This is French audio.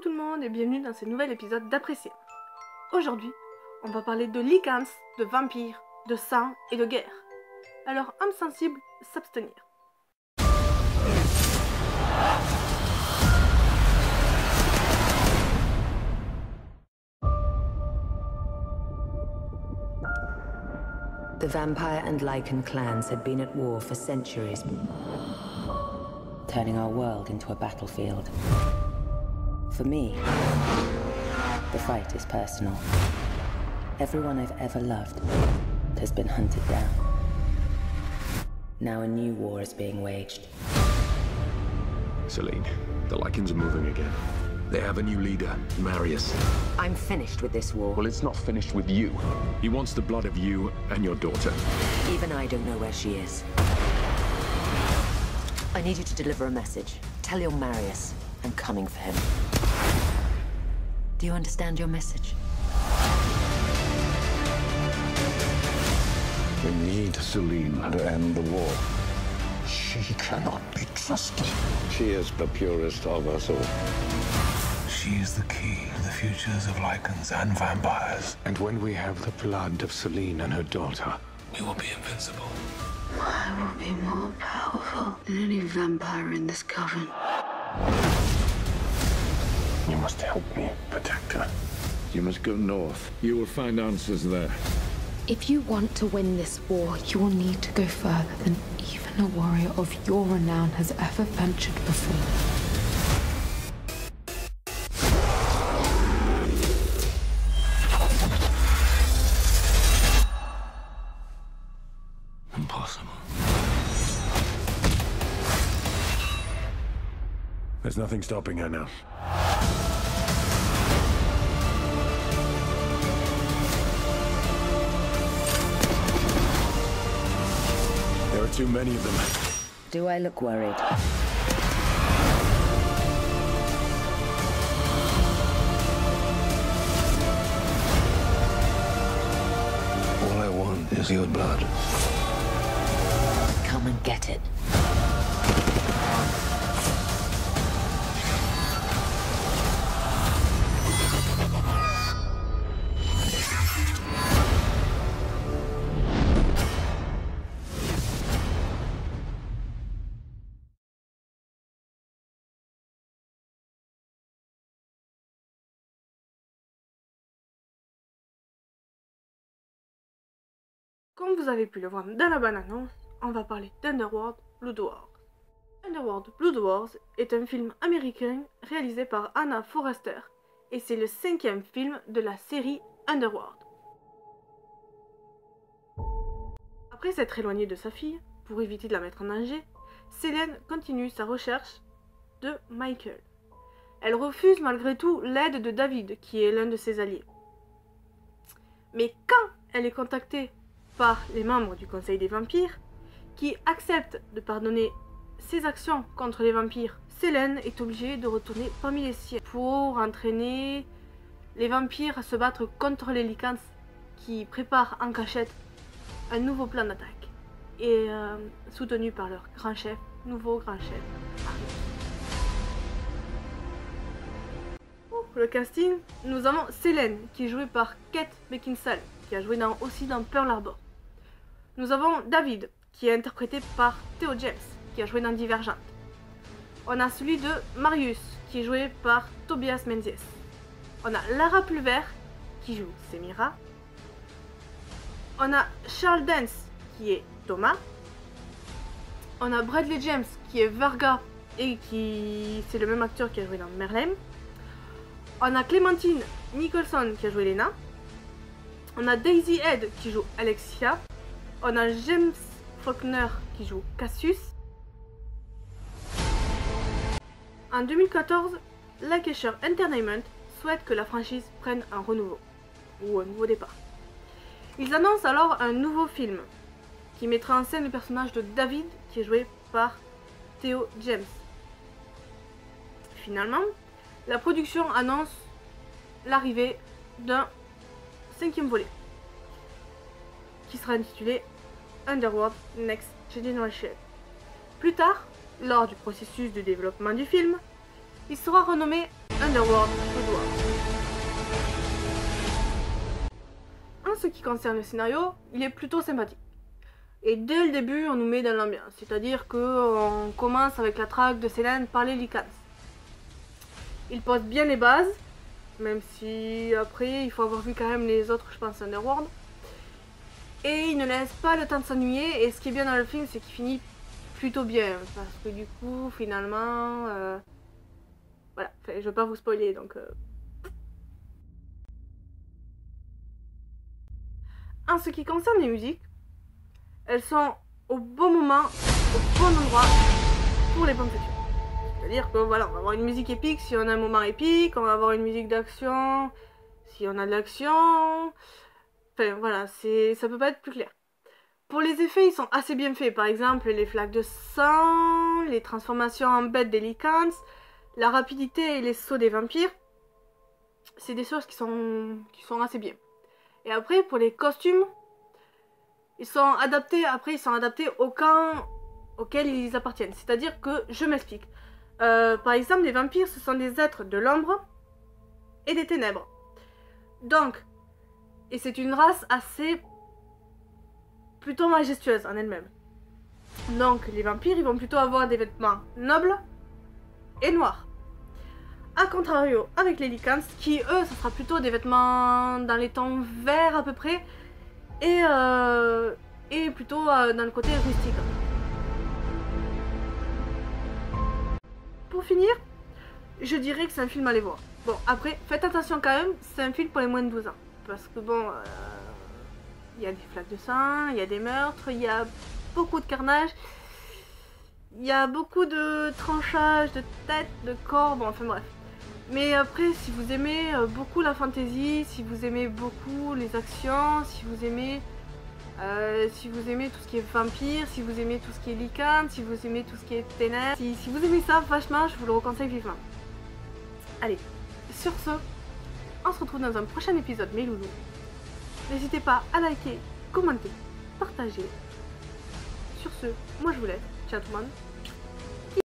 tout le monde et bienvenue dans ce nouvel épisode d'Apprécier. Aujourd'hui, on va parler de lycans, de vampires, de sang et de guerre. Alors, âme sensible, s'abstenir. The vampire and Lycan clans had been at war for centuries, turning our world into a battlefield. For me, the fight is personal. Everyone I've ever loved has been hunted down. Now a new war is being waged. Selene, the Lycans are moving again. They have a new leader, Marius. I'm finished with this war. Well, it's not finished with you. He wants the blood of you and your daughter. Even I don't know where she is. I need you to deliver a message. Tell your Marius I'm coming for him. Do you understand your message? We need Selene to end the war. She cannot be trusted. She is the purest of us all. She is the key to the futures of Lycans and vampires. And when we have the blood of Selene and her daughter, We will be invincible. I will be more powerful than any vampire in this coven. you must help me protect her. You must go north. You will find answers there. If you want to win this war, you will need to go further than even a warrior of your renown has ever ventured before. Impossible. There's nothing stopping her now. There are too many of them. Do I look worried? All I want is your blood. Come and get it. Comme vous avez pu le voir dans la bande-annonce, on va parler d'Underworld Blood Wars. Underworld Blood Wars est un film américain réalisé par Anna Forrester et c'est le 5e film de la série Underworld. Après s'être éloignée de sa fille, pour éviter de la mettre en danger, Selene continue sa recherche de Michael. Elle refuse malgré tout l'aide de David, qui est l'un de ses alliés. Mais quand elle est contactée par les membres du Conseil des vampires, qui acceptent de pardonner ses actions contre les vampires, Selene est obligée de retourner parmi les siens pour entraîner les vampires à se battre contre les lycans qui préparent en cachette un nouveau plan d'attaque et soutenu par leur nouveau grand chef, Marius. Pour le casting, nous avons Selene qui est jouée par Kate Beckinsale, qui a joué aussi dans Pearl Harbor. Nous avons David, qui est interprété par Theo James, qui a joué dans Divergente. On a celui de Marius, qui est joué par Tobias Menzies. On a Lara Pulver, qui joue Semira. On a Charles Dance, qui est Thomas. On a Bradley James, qui est Varga, et c'est le même acteur qui a joué dans Merlin. On a Clémentine Nicholson, qui a joué Lena. On a Daisy Head, qui joue Alexia. On a James Faulkner qui joue Cassius. En 2014, Lancashire Entertainment souhaite que la franchise prenne un renouveau, ou un nouveau départ. Ils annoncent alors un nouveau film, qui mettra en scène le personnage de David, qui est joué par Theo James. Finalement, la production annonce l'arrivée d'un 5e volet, qui sera intitulé Underworld Next Generation. Plus tard, lors du processus de développement du film, il sera renommé Underworld Edward. En ce qui concerne le scénario, il est plutôt sympathique. Et dès le début, on nous met dans l'ambiance, c'est-à-dire qu'on commence avec la traque de Selene par les Lycans. Il pose bien les bases, même si après il faut avoir vu quand même les autres, je pense, Underworld. Et il ne laisse pas le temps de s'ennuyer, et ce qui est bien dans le film, c'est qu'il finit plutôt bien, parce que du coup, finalement, voilà, enfin, je vais pas vous spoiler, donc... En ce qui concerne les musiques, elles sont au bon moment, au bon endroit, pour les bonnes sessions. C'est-à-dire que voilà, on va avoir une musique épique si on a un moment épique, on va avoir une musique d'action si on a de l'action. Enfin voilà, ça peut pas être plus clair. Pour les effets, ils sont assez bien faits. Par exemple, les flaques de sang, les transformations en bêtes des Lycans, la rapidité et les sauts des vampires. C'est des choses qui sont assez bien. Et après, pour les costumes, ils sont adaptés au camp auquel ils appartiennent. C'est-à-dire que, je m'explique. Par exemple, les vampires, ce sont des êtres de l'ombre et des ténèbres. Donc, et c'est une race assez plutôt majestueuse en elle-même. Donc, les vampires, ils vont plutôt avoir des vêtements nobles et noirs. A contrario, avec les Lycans, qui eux, ça sera plutôt des vêtements dans les tons verts à peu près, et plutôt dans le côté rustique. Pour finir, je dirais que c'est un film à aller voir. Bon, après, faites attention quand même, c'est un film pour les moins de 12 ans. Parce que bon, il y a des flaques de sang, il y a des meurtres, il y a beaucoup de carnage, il y a beaucoup de tranchages, de têtes, de corps, bon, enfin bref. Mais après, si vous aimez beaucoup la fantasy, si vous aimez beaucoup les actions, si vous aimez tout ce qui est vampire, si vous aimez tout ce qui est Lycan, si vous aimez tout ce qui est ténèbres, si vous aimez ça, vachement, je vous le conseille vivement. Allez, sur ce, on se retrouve dans un prochain épisode, mes loulous. N'hésitez pas à liker, commenter, partager. Sur ce, moi je vous laisse. Ciao tout le monde.